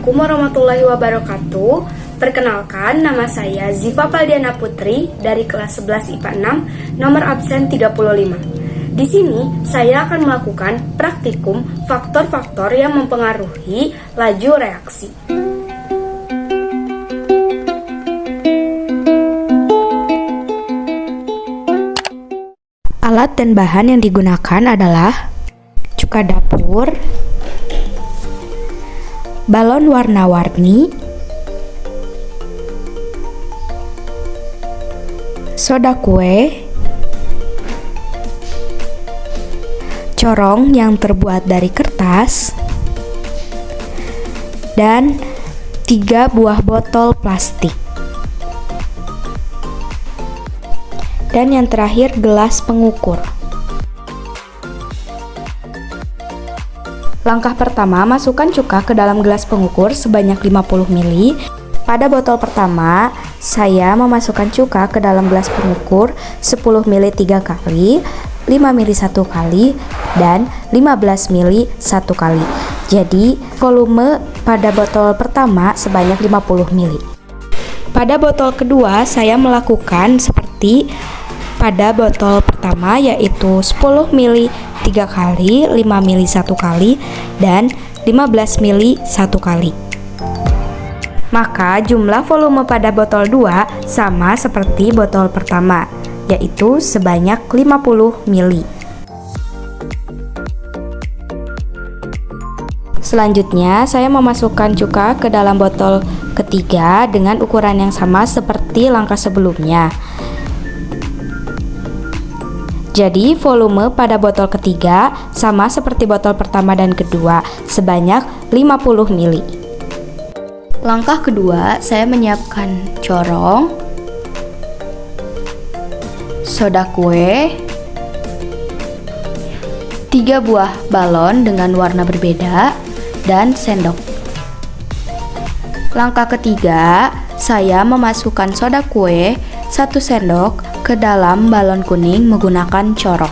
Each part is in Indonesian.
Assalamualaikum warahmatullahi wabarakatuh. Perkenalkan, nama saya Ziva Paldiana Putri dari kelas 11 IPA 6, nomor absen 35. Di sini saya akan melakukan praktikum faktor-faktor yang mempengaruhi laju reaksi. Alat dan bahan yang digunakan adalah cuka dapur, balon warna-warni, soda kue, corong yang terbuat dari kertas, dan 3 buah botol plastik. Dan yang terakhir, gelas pengukur. Langkah pertama, masukkan cuka ke dalam gelas pengukur sebanyak 50 ml. Pada botol pertama, saya memasukkan cuka ke dalam gelas pengukur 10 ml 3 kali, 5 ml 1 kali, dan 15 ml 1 kali. Jadi, volume pada botol pertama sebanyak 50 ml. Pada botol kedua, saya melakukan seperti pada botol pertama, yaitu 10 ml 3 kali, 5 ml 1 kali, dan 15 ml 1 kali. Maka jumlah volume pada botol 2 sama seperti botol pertama, yaitu sebanyak 50 ml. Selanjutnya, saya memasukkan cuka ke dalam botol ketiga dengan ukuran yang sama seperti langkah sebelumnya. Jadi, volume pada botol ketiga sama seperti botol pertama dan kedua, sebanyak 50 ml. Langkah kedua, saya menyiapkan corong, soda kue, 3 buah balon dengan warna berbeda, dan sendok. Langkah ketiga, saya memasukkan soda kue 1 sendok ke dalam balon kuning menggunakan corong.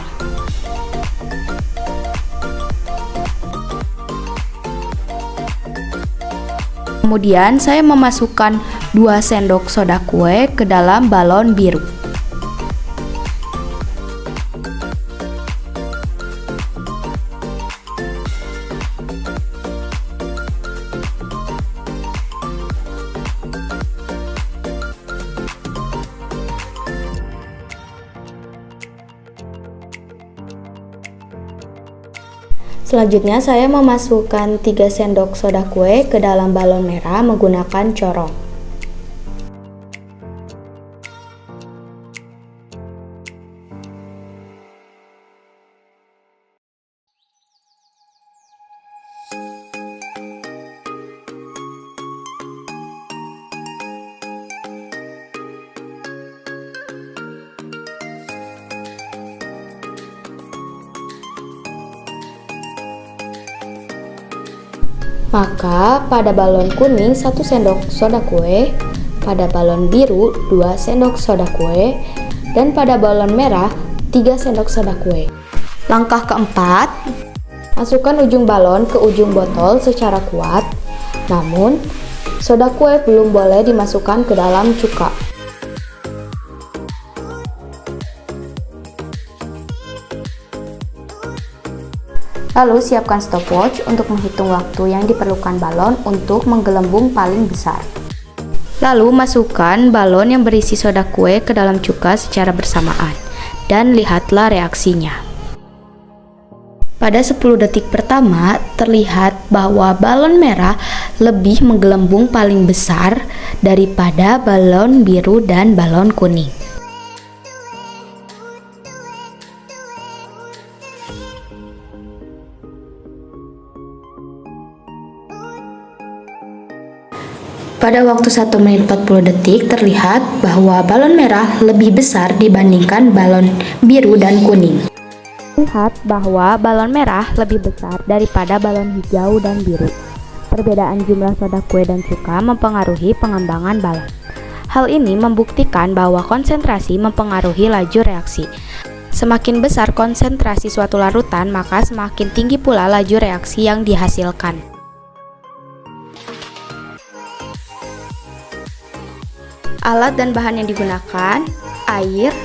Kemudian saya memasukkan 2 sendok soda kue ke dalam balon biru. Selanjutnya, saya memasukkan 3 sendok soda kue ke dalam balon merah menggunakan corong. Maka pada balon kuning 1 sendok soda kue, pada balon biru 2 sendok soda kue, dan pada balon merah 3 sendok soda kue. Langkah keempat, masukkan ujung balon ke ujung botol secara kuat, namun soda kue belum boleh dimasukkan ke dalam cuka. Lalu siapkan stopwatch untuk menghitung waktu yang diperlukan balon untuk menggelembung paling besar. Lalu masukkan balon yang berisi soda kue ke dalam cuka secara bersamaan, dan lihatlah reaksinya. Pada 10 detik pertama, terlihat bahwa balon merah lebih menggelembung paling besar daripada balon biru dan balon kuning. Pada waktu 1 menit 40 detik terlihat bahwa balon merah lebih besar dibandingkan balon biru dan kuning. Lihat bahwa balon merah lebih besar daripada balon hijau dan biru. Perbedaan jumlah soda kue dan cuka mempengaruhi pengembangan balon. Hal ini membuktikan bahwa konsentrasi mempengaruhi laju reaksi. Semakin besar konsentrasi suatu larutan, maka semakin tinggi pula laju reaksi yang dihasilkan. Alat dan bahan yang digunakan: air,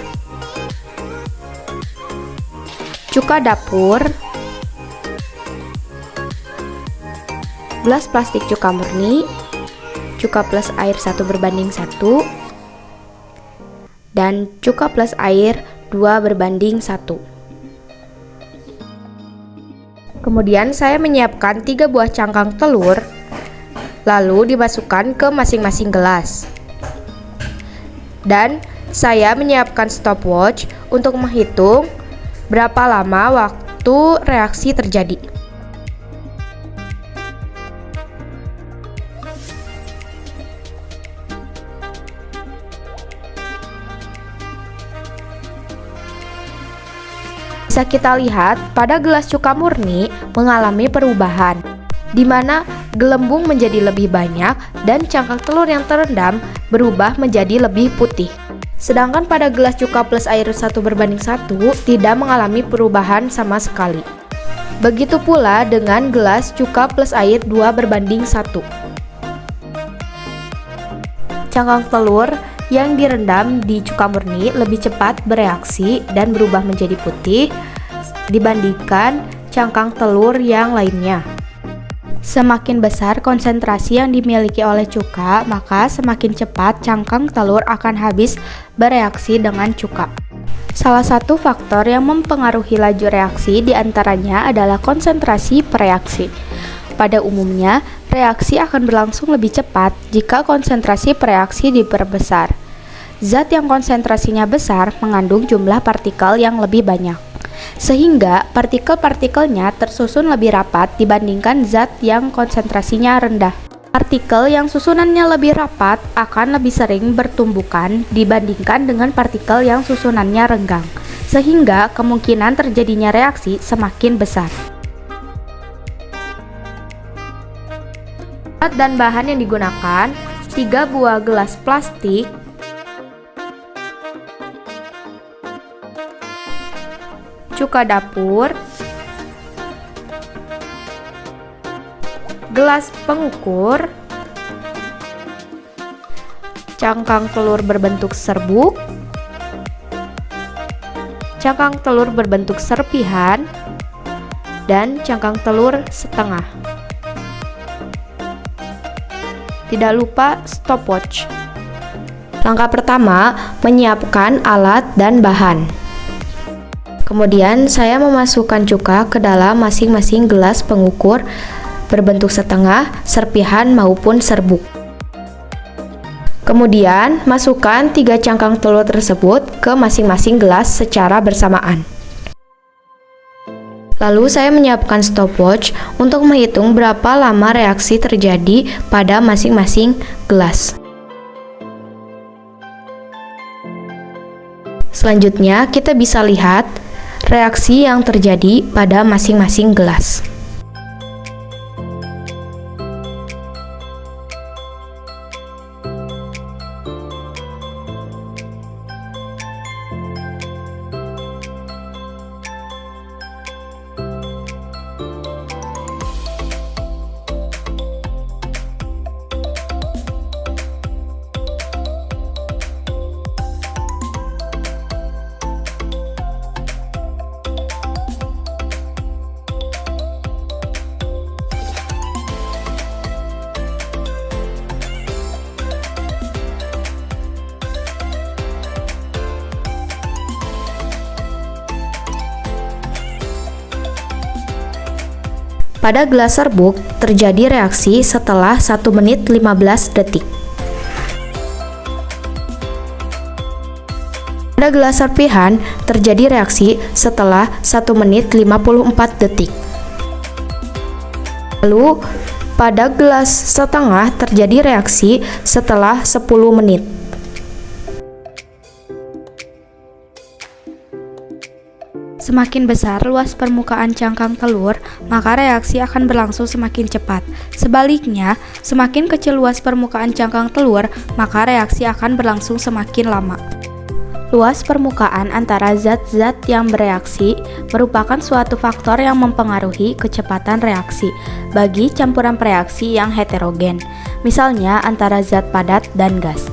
cuka dapur, gelas plastik cuka murni, cuka plus air 1:1, dan cuka plus air 2:1. Kemudian saya menyiapkan 3 buah cangkang telur, lalu dimasukkan ke masing-masing gelas. Dan saya menyiapkan stopwatch untuk menghitung berapa lama waktu reaksi terjadi. Bisa kita lihat pada gelas cuka murni mengalami perubahan, di mana gelembung menjadi lebih banyak dan cangkang telur yang terendam berubah menjadi lebih putih. Sedangkan pada gelas cuka plus air 1:1 tidak mengalami perubahan sama sekali. Begitu pula dengan gelas cuka plus air 2:1. Cangkang telur yang direndam di cuka murni lebih cepat bereaksi dan berubah menjadi putih dibandingkan cangkang telur yang lainnya. Semakin besar konsentrasi yang dimiliki oleh cuka, maka semakin cepat cangkang telur akan habis bereaksi dengan cuka. Salah satu faktor yang mempengaruhi laju reaksi diantaranya adalah konsentrasi pereaksi. Pada umumnya, reaksi akan berlangsung lebih cepat jika konsentrasi pereaksi diperbesar. Zat yang konsentrasinya besar mengandung jumlah partikel yang lebih banyak, sehingga partikel-partikelnya tersusun lebih rapat dibandingkan zat yang konsentrasinya rendah. Partikel yang susunannya lebih rapat akan lebih sering bertumbukan dibandingkan dengan partikel yang susunannya renggang, sehingga kemungkinan terjadinya reaksi semakin besar. Alat dan bahan yang digunakan: 3 buah gelas plastik, cuka dapur, gelas pengukur, cangkang telur berbentuk serbuk, cangkang telur berbentuk serpihan, dan cangkang telur setengah. Tidak lupa stopwatch. Langkah pertama, menyiapkan alat dan bahan. Kemudian saya memasukkan cuka ke dalam masing-masing gelas pengukur berbentuk setengah, serpihan maupun serbuk. Kemudian masukkan 3 cangkang telur tersebut ke masing-masing gelas secara bersamaan. Lalu saya menyiapkan stopwatch untuk menghitung berapa lama reaksi terjadi pada masing-masing gelas. Selanjutnya kita bisa lihat reaksi yang terjadi pada masing-masing gelas. Pada gelas serbuk terjadi reaksi setelah 1 menit 15 detik. Pada gelas serpihan terjadi reaksi setelah 1 menit 54 detik. Lalu pada gelas setengah terjadi reaksi setelah 10 menit. Semakin besar luas permukaan cangkang telur, maka reaksi akan berlangsung semakin cepat. Sebaliknya, semakin kecil luas permukaan cangkang telur, maka reaksi akan berlangsung semakin lama. Luas permukaan antara zat-zat yang bereaksi merupakan suatu faktor yang mempengaruhi kecepatan reaksi bagi campuran reaksi yang heterogen, misalnya antara zat padat dan gas.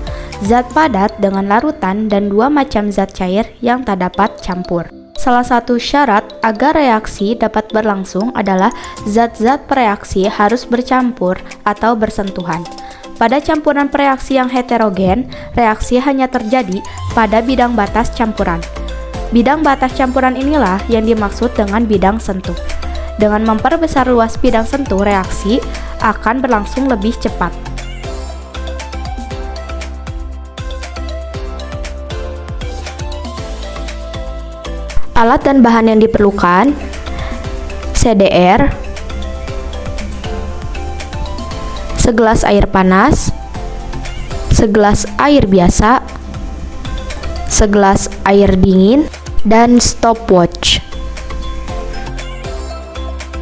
zat padat dengan larutan, dan dua macam zat cair yang tak dapat campur. Salah satu syarat agar reaksi dapat berlangsung adalah zat-zat pereaksi harus bercampur atau bersentuhan. Pada campuran pereaksi yang heterogen, reaksi hanya terjadi pada bidang batas campuran. Bidang batas campuran inilah yang dimaksud dengan bidang sentuh. Dengan memperbesar luas bidang sentuh, reaksi akan berlangsung lebih cepat. Alat dan bahan yang diperlukan: CDR, segelas air panas, segelas air biasa, segelas air dingin, dan stopwatch.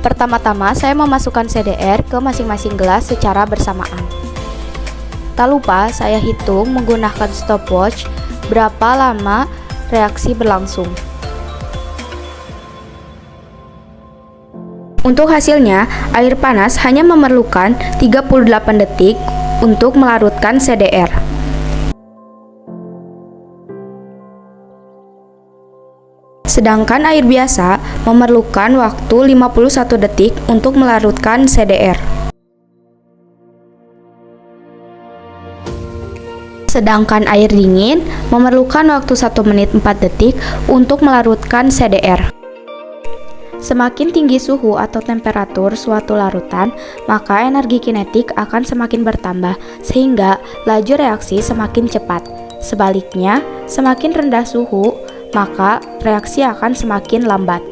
Pertama-tama saya memasukkan CDR ke masing-masing gelas secara bersamaan. Tak lupa saya hitung menggunakan stopwatch berapa lama reaksi berlangsung. Untuk hasilnya, air panas hanya memerlukan 38 detik untuk melarutkan CDR. Sedangkan air biasa memerlukan waktu 51 detik untuk melarutkan CDR. Sedangkan air dingin memerlukan waktu 1 menit 4 detik untuk melarutkan CDR. Semakin tinggi suhu atau temperatur suatu larutan, maka energi kinetik akan semakin bertambah, sehingga laju reaksi semakin cepat. Sebaliknya, semakin rendah suhu, maka reaksi akan semakin lambat.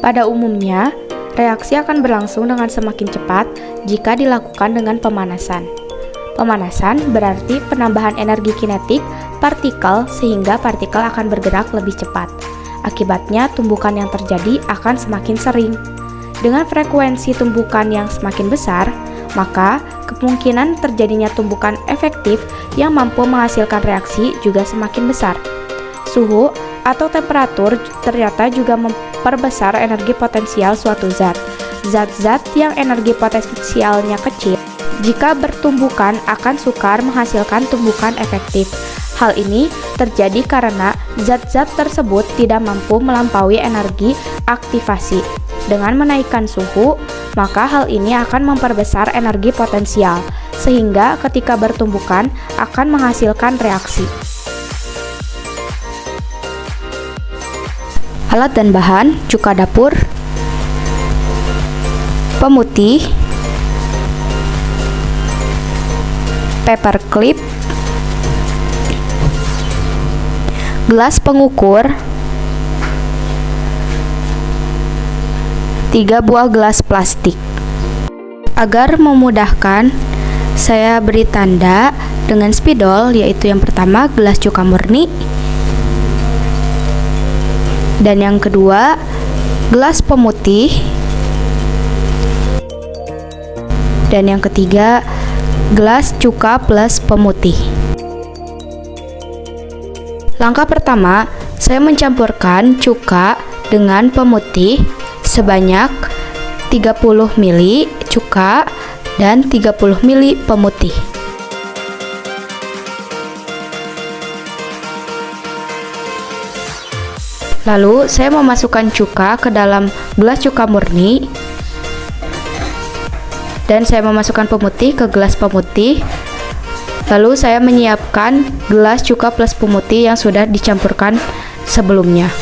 Pada umumnya, reaksi akan berlangsung dengan semakin cepat jika dilakukan dengan pemanasan. Pemanasan berarti penambahan energi kinetik partikel sehingga partikel akan bergerak lebih cepat. Akibatnya, tumbukan yang terjadi akan semakin sering. Dengan frekuensi tumbukan yang semakin besar, maka kemungkinan terjadinya tumbukan efektif yang mampu menghasilkan reaksi juga semakin besar. Suhu atau temperatur ternyata juga memperbesar energi potensial suatu zat. Zat-zat yang energi potensialnya kecil, jika bertumbukan akan sukar menghasilkan tumbukan efektif. Hal ini terjadi karena zat-zat tersebut tidak mampu melampaui energi aktivasi. Dengan menaikkan suhu, maka hal ini akan memperbesar energi potensial, sehingga ketika bertumbukan akan menghasilkan reaksi. Alat dan bahan: cuka dapur, pemutih, paperclip, gelas pengukur, 3 buah gelas plastik. Agar memudahkan, saya beri tanda dengan spidol, yaitu yang pertama gelas cuka murni, dan yang kedua gelas pemutih, dan yang ketiga gelas cuka plus pemutih. Langkah pertama, saya mencampurkan cuka dengan pemutih sebanyak 30 ml cuka dan 30 ml pemutih. Lalu, saya memasukkan cuka ke dalam gelas cuka murni dan saya memasukkan pemutih ke gelas pemutih. Lalu saya menyiapkan gelas cuka plus pemutih yang sudah dicampurkan sebelumnya.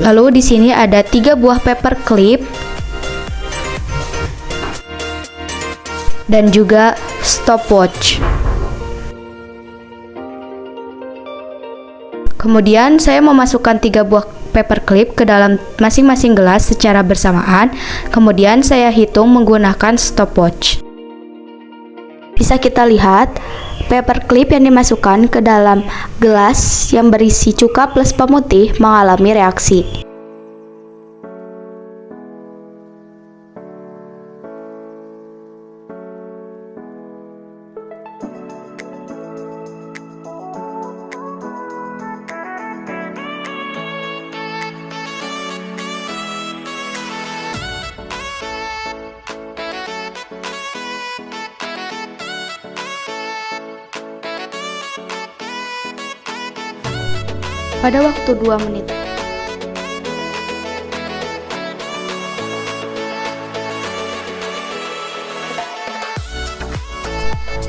Lalu di sini ada 3 buah paperclip dan juga stopwatch. Kemudian saya memasukkan 3 buah paperclip ke dalam masing-masing gelas secara bersamaan. Kemudian saya hitung menggunakan stopwatch. Bisa kita lihat paperclip yang dimasukkan ke dalam gelas yang berisi cuka plus pemutih mengalami reaksi. pada waktu 2 menit.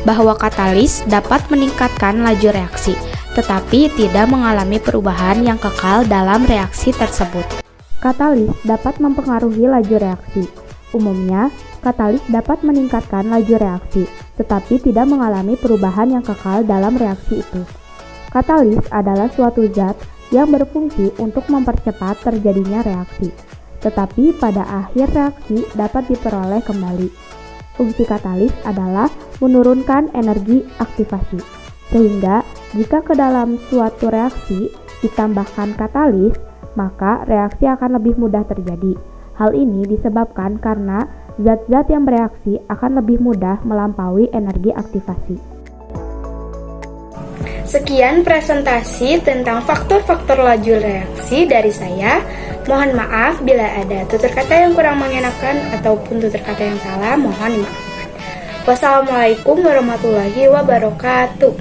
Bahwa katalis dapat meningkatkan laju reaksi, tetapi tidak mengalami perubahan yang kekal dalam reaksi tersebut. Katalis dapat mempengaruhi laju reaksi. Umumnya, katalis dapat meningkatkan laju reaksi, tetapi tidak mengalami perubahan yang kekal dalam reaksi itu. Katalis adalah suatu zat yang berfungsi untuk mempercepat terjadinya reaksi, tetapi pada akhir reaksi dapat diperoleh kembali. Fungsi katalis adalah menurunkan energi aktivasi, sehingga jika ke dalam suatu reaksi ditambahkan katalis, maka reaksi akan lebih mudah terjadi. Hal ini disebabkan karena zat-zat yang bereaksi akan lebih mudah melampaui energi aktivasi. Sekian presentasi tentang faktor-faktor laju reaksi dari saya. Mohon maaf bila ada tutur kata yang kurang mengenakan ataupun tutur kata yang salah, mohon dimaafkan. Wassalamualaikum warahmatullahi wabarakatuh.